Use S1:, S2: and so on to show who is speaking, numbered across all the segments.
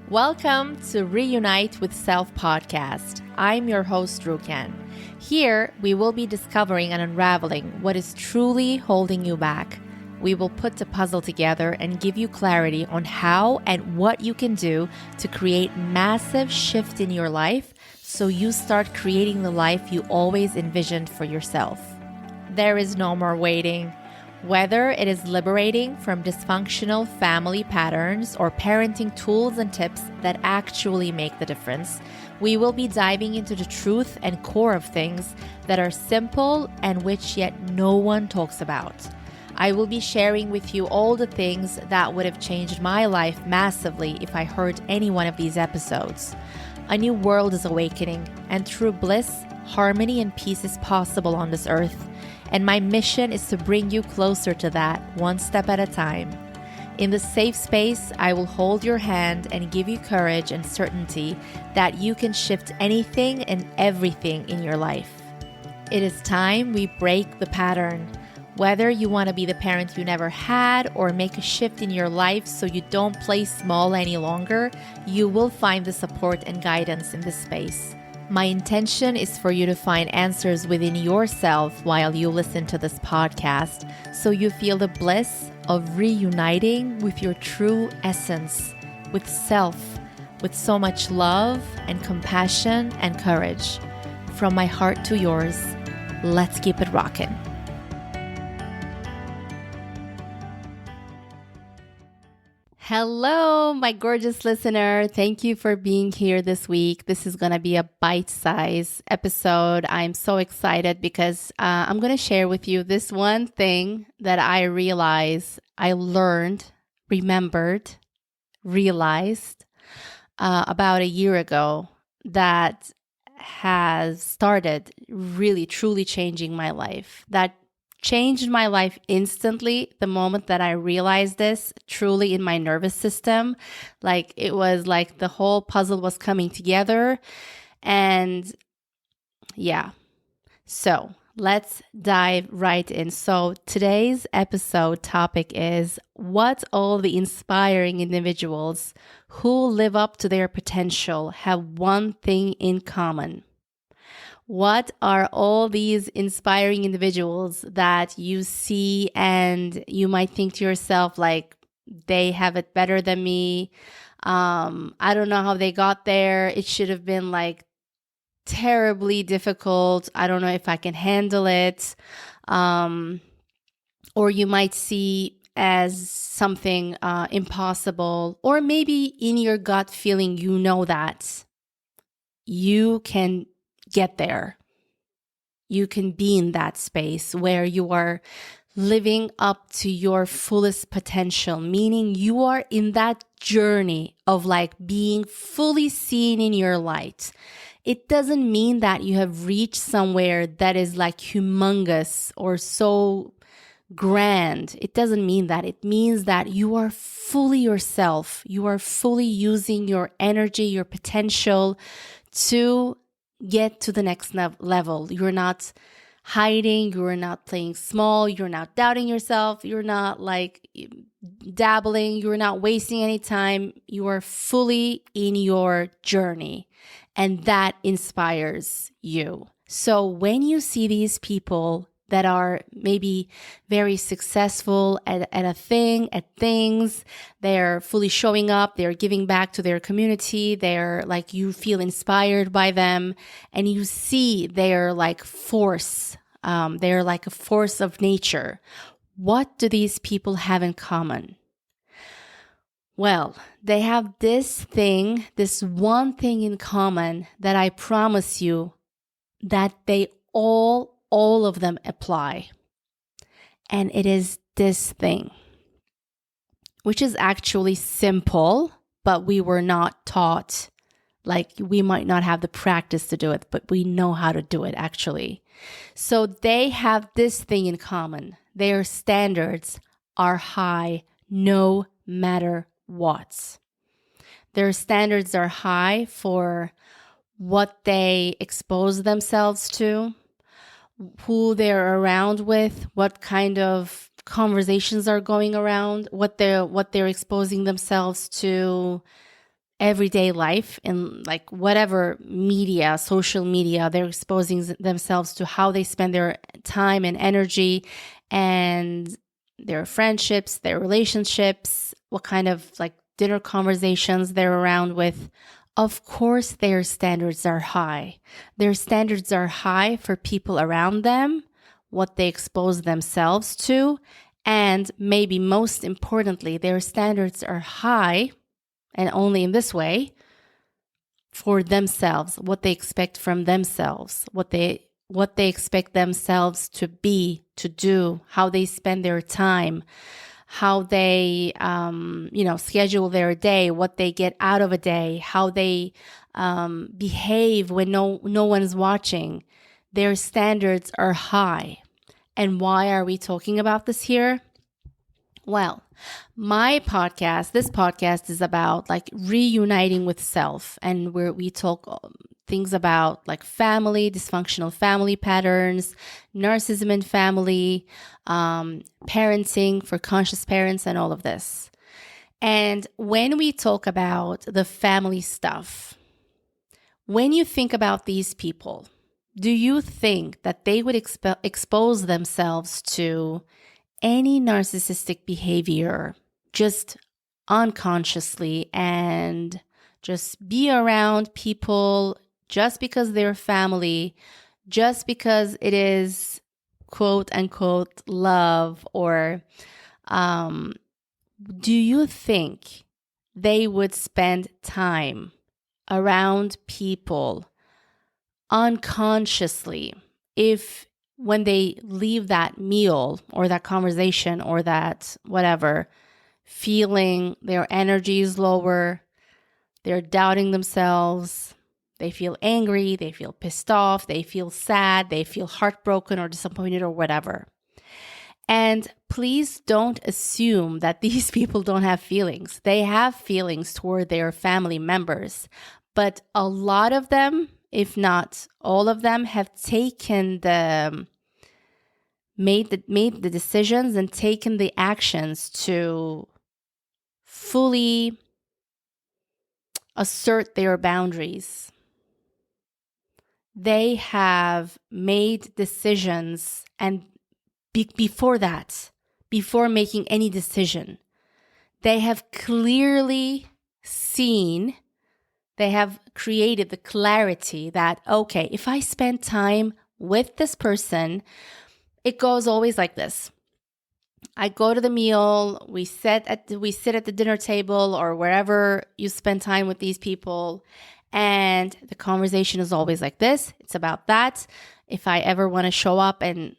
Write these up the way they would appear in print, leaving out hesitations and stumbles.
S1: Welcome to Reunite with Self Podcast. I'm your host, Ruken. Here, we will be discovering and unraveling what is truly holding you back. We will put the puzzle together and give you clarity on how and what you can do to create massive shift in your life so you start creating the life you always envisioned for yourself. There is no more waiting. Whether it is liberating from dysfunctional family patterns or parenting tools and tips that actually make the difference, we will be diving into the truth and core of things that are simple and which yet no one talks about. I will be sharing with you all the things that would have changed my life massively if I heard any one of these episodes. A new world is awakening, and true bliss, harmony, and peace is possible on this earth. And my mission is to bring you closer to that, one step at a time. In this safe space, I will hold your hand and give you courage and certainty that you can shift anything and everything in your life. It is time we break the pattern. Whether you want to be the parent you never had or make a shift in your life so you don't play small any longer, you will find the support and guidance in this space. My intention is for you to find answers within yourself while you listen to this podcast, so you feel the bliss of reuniting with your true essence, with self, with so much love and compassion and courage. From my heart to yours, let's keep it rockin'. Hello, my gorgeous listener. Thank you for being here this week. This is going to be a bite-sized episode. I'm so excited because I'm going to share with you this one thing that I realized, I learned, remembered, realized about a year ago that has started really, truly changing my life. That changed my life instantly the moment that I realized this, truly in my nervous system. Like it was like the whole puzzle was coming together. And yeah, so let's dive right in. So today's episode topic is what all the inspiring individuals who live up to their potential have one thing in common. What are all these inspiring individuals that you see and you might think to yourself, like, they have it better than me. I don't know how they got there. It should have been like terribly difficult. I don't know if I can handle it. Or you might see as something impossible, or maybe in your gut feeling, you know that you can get there. You can be in that space where you are living up to your fullest potential, meaning you are in that journey of like being fully seen in your light. It doesn't mean that you have reached somewhere that is like humongous or so grand. It doesn't mean that. It means that you are fully yourself. You are fully using your energy, your potential to get to the next level. You're not hiding. You're not playing small. You're not doubting yourself. You're not like dabbling. You're not wasting any time. You are fully in your journey, and that inspires you. So when you see these people that are maybe very successful at things. They're fully showing up. They're giving back to their community. They're like, you feel inspired by them, and you see they're like force. They're like a force of nature. What do these people have in common? Well, they have this one thing in common that I promise you that they all of them apply. And it is this thing, which is actually simple, but we were not taught. Like, we might not have the practice to do it, but we know how to do it actually. So they have this thing in common. Their standards are high no matter what. Their standards are high for what they expose themselves to, who they're around with, what kind of conversations are going around, what they're exposing themselves to, everyday life in like whatever media, social media, they're exposing themselves to, how they spend their time and energy and their friendships, their relationships, what kind of like dinner conversations they're around with. Of course, their standards are high. Their standards are high for people around them, what they expose themselves to, and maybe most importantly, their standards are high, and only in this way, for themselves, what they expect from themselves, what they expect themselves to be, to do, how they spend their time, how they, schedule their day, what they get out of a day, how they behave when no one's watching. Their standards are high. And why are we talking about this here? Well, this podcast is about like reuniting with self, and where we talk things about like family, dysfunctional family patterns, narcissism in family, parenting for conscious parents, and all of this. And when we talk about the family stuff, when you think about these people, do you think that they would expose themselves to any narcissistic behavior just unconsciously and just be around people just because they're family, just because it is quote unquote love? Or do you think they would spend time around people unconsciously if when they leave that meal or that conversation or that whatever, feeling their energy is lower, they're doubting themselves, they feel angry, they feel pissed off, they feel sad, they feel heartbroken or disappointed or whatever. And please don't assume that these people don't have feelings. They have feelings toward their family members, but a lot of them, if not all of them, have taken made the decisions and taken the actions to fully assert their boundaries. They have made decisions, and before making any decision, they have clearly seen, they have created the clarity that, okay, if I spend time with this person, it goes always like this. I go to the meal, we sit at the dinner table or wherever you spend time with these people, and the conversation is always like this. It's about that. If I ever want to show up and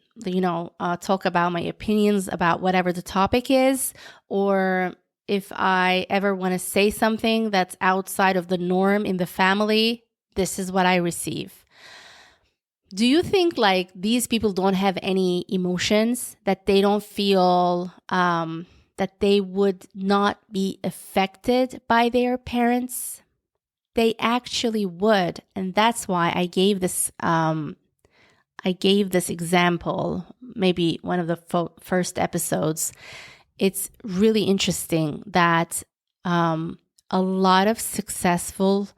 S1: talk about my opinions about whatever the topic is, or if I ever want to say something that's outside of the norm in the family, this is what I receive. Do you think like these people don't have any emotions, that they don't feel that they would not be affected by their parents? They actually would, and that's why I gave this example, maybe one of the first episodes. It's really interesting that a lot of successful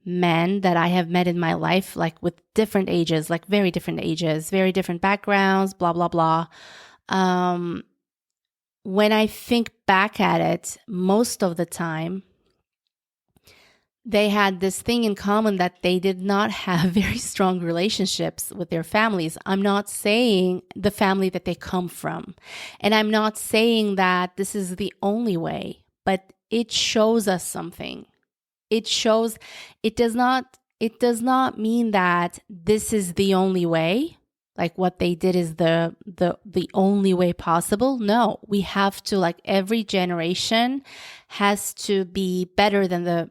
S1: men that I have met in my life, like with different ages, like very different ages, very different backgrounds, blah, blah, blah. When I think back at it, most of the time, they had this thing in common, that they did not have very strong relationships with their families. I'm not saying the family that they come from, and I'm not saying that this is the only way, but it shows us something. It does not mean that this is the only way, like what they did is the only way possible. No, we have to, like, every generation has to be better than the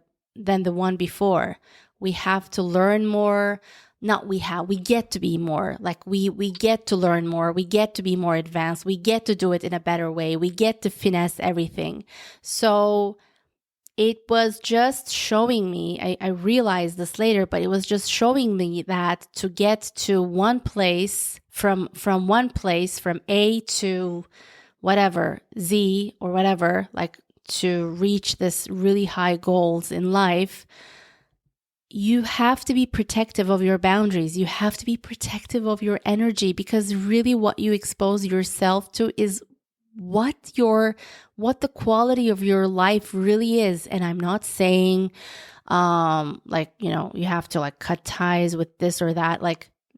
S1: one before. We have to learn more. We get to be more. Like we get to learn more. We get to be more advanced. We get to do it in a better way. We get to finesse everything. So it was just showing me, I realized this later, but it was just showing me that to get to one place, from A to whatever, Z or whatever, like to reach this really high goals in life, you have to be protective of your boundaries. You have to be protective of your energy, because really what you expose yourself to is what the quality of your life really is. And I'm not saying you have to cut ties with this or that.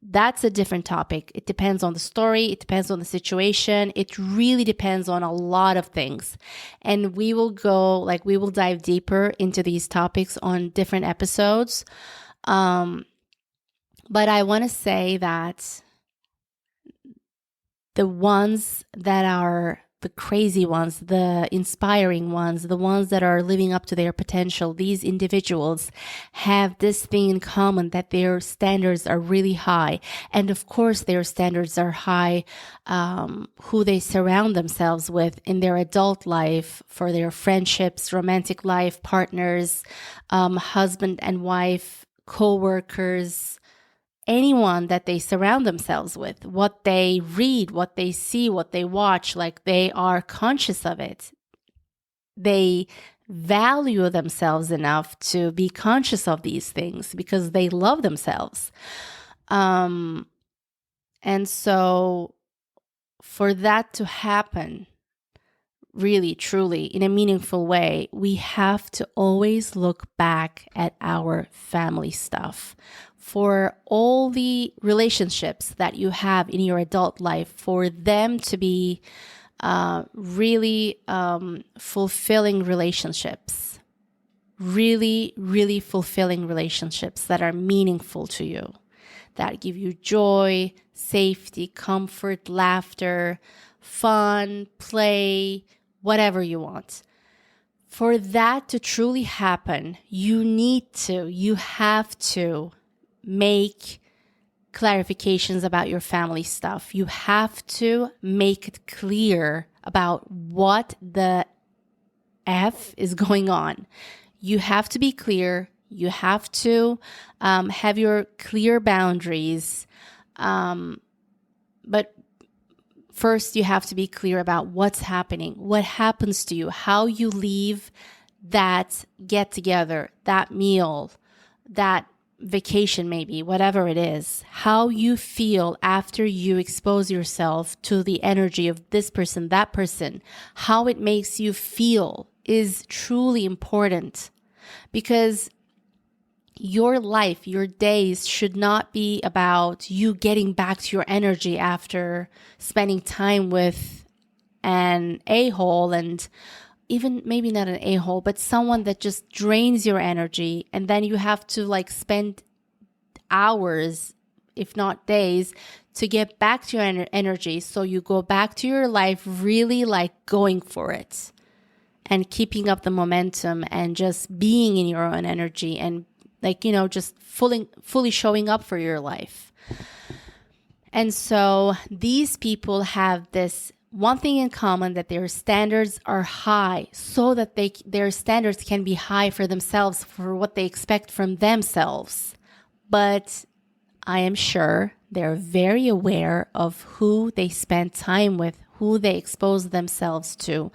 S1: That's a different topic. It depends on the story. It depends on the situation. It really depends on a lot of things. And we will dive deeper into these topics on different episodes. But I want to say that the ones that are the crazy ones, the inspiring ones, the ones that are living up to their potential, these individuals have this thing in common, that their standards are really high. And of course, their standards are high, who they surround themselves with in their adult life, for their friendships, romantic life, partners, husband and wife, co-workers, anyone that they surround themselves with, what they read, what they see, what they watch, they are conscious of it. They value themselves enough to be conscious of these things because they love themselves. And so for that to happen, really, truly, in a meaningful way, we have to always look back at our family stuff. For all the relationships that you have in your adult life, for them to be really fulfilling relationships, really, really fulfilling relationships that are meaningful to you, that give you joy, safety, comfort, laughter, fun, play, whatever you want. For that to truly happen, you have to make clarifications about your family stuff. You have to make it clear about what the F is going on. You have to be clear. You have to have your clear boundaries. But first, you have to be clear about what's happening, what happens to you, how you leave that get together, that meal, that vacation, maybe, whatever it is, how you feel after you expose yourself to the energy of this person, that person, how it makes you feel is truly important, because your life, your days should not be about you getting back to your energy after spending time with an a-hole, and even maybe not an a-hole, but someone that just drains your energy. And then you have to spend hours, if not days, to get back to your energy. So you go back to your life really going for it and keeping up the momentum and just being in your own energy and just fully showing up for your life. And so these people have this one thing in common, that their standards are high, so that their standards can be high for themselves, for what they expect from themselves. But I am sure they're very aware of who they spend time with, who they expose themselves to,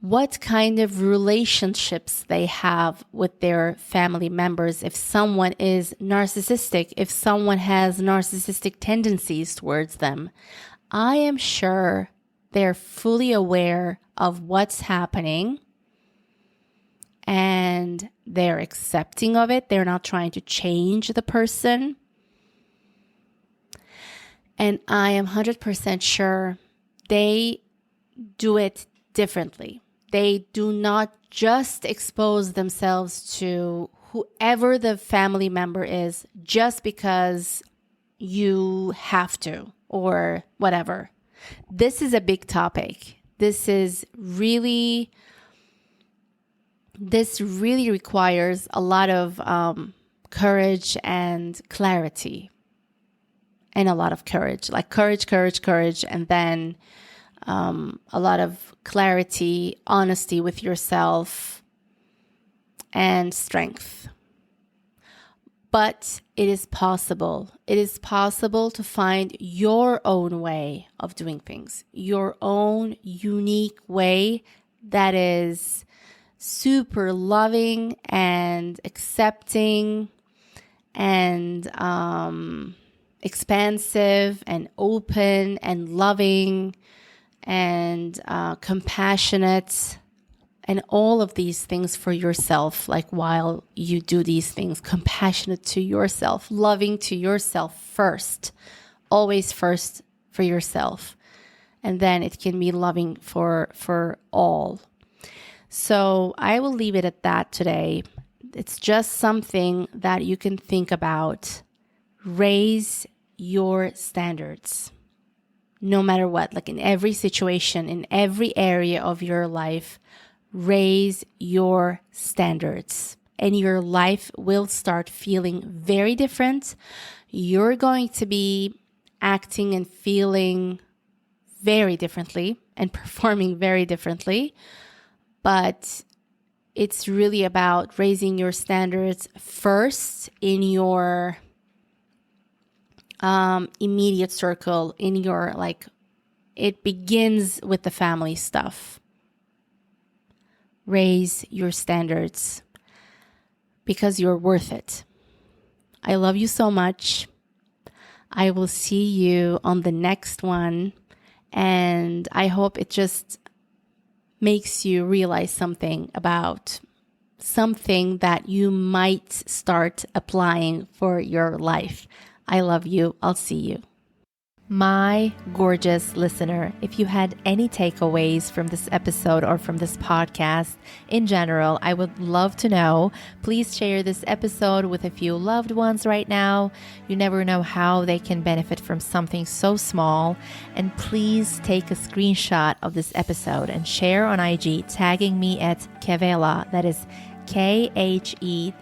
S1: what kind of relationships they have with their family members. If someone is narcissistic, if someone has narcissistic tendencies towards them, I am sure they're fully aware of what's happening and they're accepting of it. They're not trying to change the person. And I am 100% sure they do it differently. They do not just expose themselves to whoever the family member is just because you have to or whatever. This is a big topic. This really requires a lot of courage and clarity. And a lot of courage, courage, and then a lot of clarity, honesty with yourself, and strength. But it is possible. It is possible to find your own way of doing things, your own unique way that is super loving and accepting and expansive and open and loving and compassionate, and all of these things for yourself. Like while you do these things, compassionate to yourself, loving to yourself first, always first for yourself. And then it can be loving for all. So I will leave it at that today. It's just something that you can think about. Raise your standards. No matter what, like in every situation, in every area of your life, raise your standards. And your life will start feeling very different. You're going to be acting and feeling very differently and performing very differently. But it's really about raising your standards first in your immediate circle, in your, like, it begins with the family stuff. Raise your standards because you're worth it. I love you so much. I will see you on the next one. And I hope it just makes you realize something about something that you might start applying for your life. I love you. I'll see you. My gorgeous listener, if you had any takeaways from this episode or from this podcast in general, I would love to know. Please share this episode with a few loved ones right now. You never know how they can benefit from something so small. And please take a screenshot of this episode and share on IG, tagging me at Khevella. That is Khewella.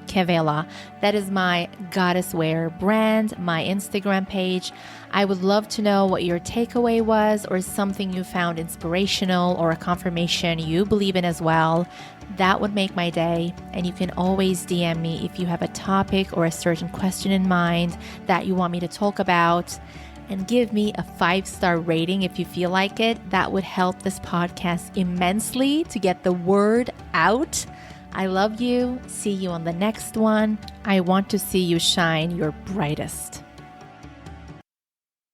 S1: Khevella. That is my goddess wear brand, my Instagram page. I would love to know what your takeaway was, or something you found inspirational, or a confirmation you believe in as well. That would make my day. And you can always DM me if you have a topic or a certain question in mind that you want me to talk about. And give me a 5-star rating if you feel like it. That would help this podcast immensely to get the word out. I love you. See you on the next one. I want to see you shine your brightest.